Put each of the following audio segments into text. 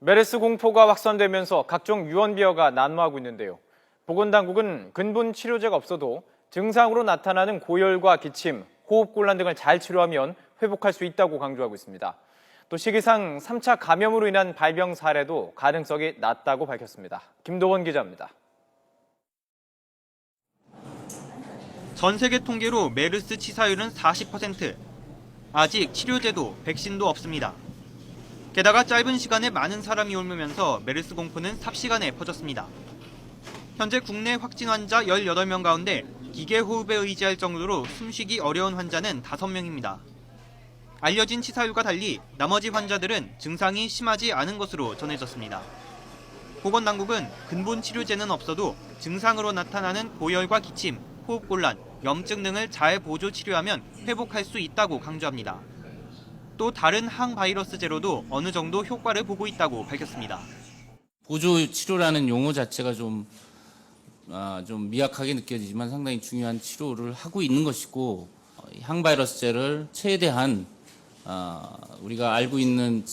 메르스 공포가 확산되면서 각종 유언비어가 난무하고 있는데요. 보건당국은 근본 치료제가 없어도 증상으로 나타나는 고열과 기침, 호흡곤란 등을 잘 치료하면 회복할 수 있다고 강조하고 있습니다. 또 시기상 3차 감염으로 인한 발병 사례도 가능성이 낮다고 밝혔습니다. 김도원 기자입니다. 전 세계 통계로 메르스 치사율은 40%. 아직 치료제도 백신도 없습니다. 게다가 짧은 시간에 많은 사람이 옮으면서 메르스 공포는 삽시간에 퍼졌습니다. 현재 국내 확진 환자 18명 가운데 기계호흡에 의지할 정도로 숨쉬기 어려운 환자는 5명입니다. 알려진 치사율과 달리 나머지 환자들은 증상이 심하지 않은 것으로 전해졌습니다. 보건당국은 근본 치료제는 없어도 증상으로 나타나는 고열과 기침, 호흡곤란, 염증 등을 잘 보조 치료하면 회복할 수 있다고 강조합니다. 또 다른 항바이러스제로도 어느 정도 효과를 보고 있다고 밝혔습니다. 보조 치료라는 용어 자체가 좀 미약하게 느껴지지만 상당히 중요한 치료를 하고 있는 것이고, 항바이러스제를 최대한 우리가 알고 있는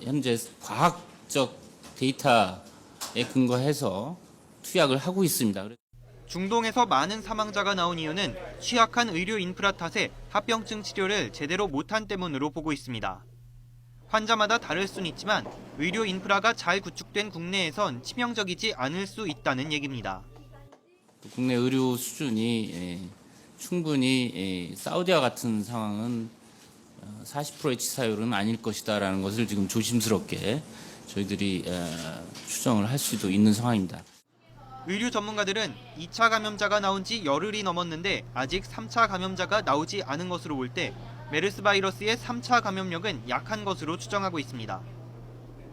현재 과학적 데이터에 근거해서 투약을 하고 있습니다. 중동에서 많은 사망자가 나온 이유는 취약한 의료 인프라 탓에 합병증 치료를 제대로 못한 때문으로 보고 있습니다. 환자마다 다를 수는 있지만 의료 인프라가 잘 구축된 국내에선 치명적이지 않을 수 있다는 얘기입니다. 국내 의료 수준이 충분히 사우디와 같은 상황은 40%의 치사율은 아닐 것이다라는 것을 지금 조심스럽게 저희들이 추정을 할 수도 있는 상황입니다. 의료 전문가들은 2차 감염자가 나온 지 열흘이 넘었는데 아직 3차 감염자가 나오지 않은 것으로 볼 때 메르스 바이러스의 3차 감염력은 약한 것으로 추정하고 있습니다.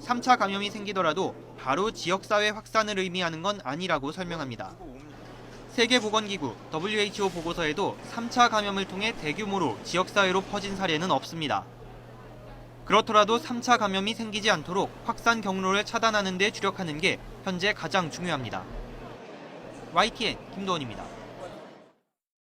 3차 감염이 생기더라도 바로 지역사회 확산을 의미하는 건 아니라고 설명합니다. 세계보건기구 WHO 보고서에도 3차 감염을 통해 대규모로 지역사회로 퍼진 사례는 없습니다. 그렇더라도 3차 감염이 생기지 않도록 확산 경로를 차단하는 데 주력하는 게 현재 가장 중요합니다. YTN 김도원입니다.